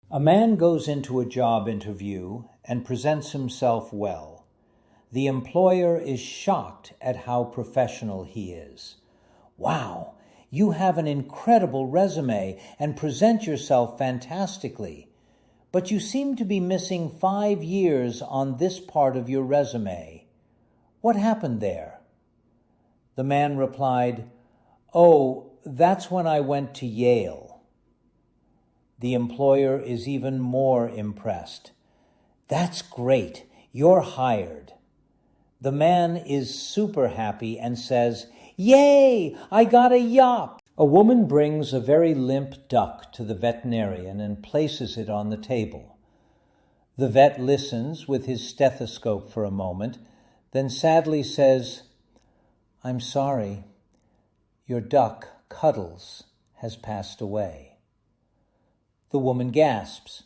A man goes into a job interview and presents himself well. The employer is shocked at how professional he is. "Wow, you have an incredible resume and present yourself fantastically. But you seem to be missing 5 years on this part of your resume. What happened there?" The man replied, "Oh, that's when I went to Yale." The employer is even more impressed. "That's great. You're hired." The man is super happy and says, "Yay! I got a yop." A woman brings a very limp duck to the veterinarian and places it on the table. The vet listens with his stethoscope for a moment, then sadly says, "I'm sorry. Your duck, Cuddles, has passed away." The woman gasps,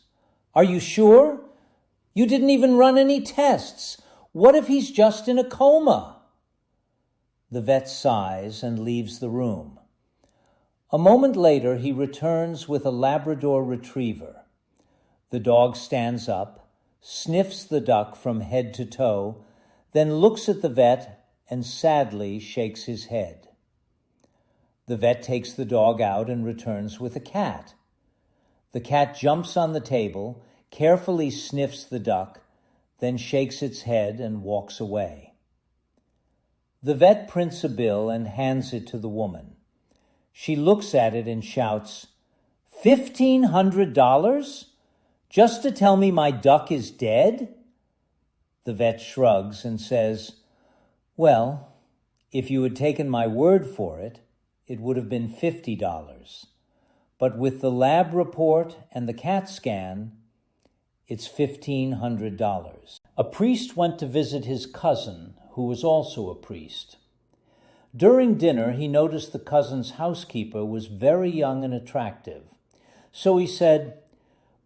"Are you sure? You didn't even run any tests. What if he's just in a coma?" The vet sighs and leaves the room. A moment later, he returns with a Labrador retriever. The dog stands up, sniffs the duck from head to toe, then looks at the vet and sadly shakes his head. The vet takes the dog out and returns with a cat. The cat jumps on the table, carefully sniffs the duck, then shakes its head and walks away. The vet prints a bill and hands it to the woman. She looks at it and shouts, $1,500? Just to tell me my duck is dead?" The vet shrugs and says, "Well, if you had taken my word for it, it would have been $50. But with the lab report and the CAT scan, it's $1,500. A priest went to visit his cousin, who was also a priest. During dinner, he noticed the cousin's housekeeper was very young and attractive. So he said,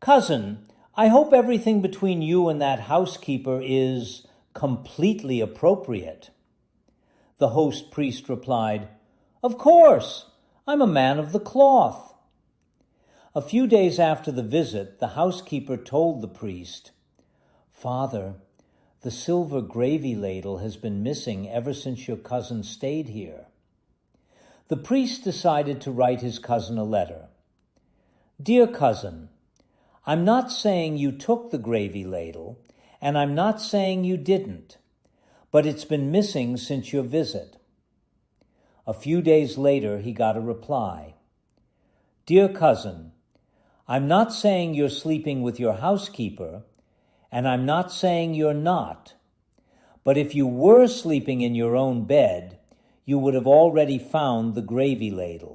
"Cousin, I hope everything between you and that housekeeper is completely appropriate." The host priest replied, "Of course, I'm a man of the cloth." A few days after the visit, the housekeeper told the priest, "Father, the silver gravy ladle has been missing ever since your cousin stayed here." The priest decided to write his cousin a letter. "Dear cousin, I'm not saying you took the gravy ladle, and I'm not saying you didn't, but it's been missing since your visit." A few days later, he got a reply. "Dear cousin, I'm not saying you're sleeping with your housekeeper, and I'm not saying you're not. But if you were sleeping in your own bed, you would have already found the gravy ladle."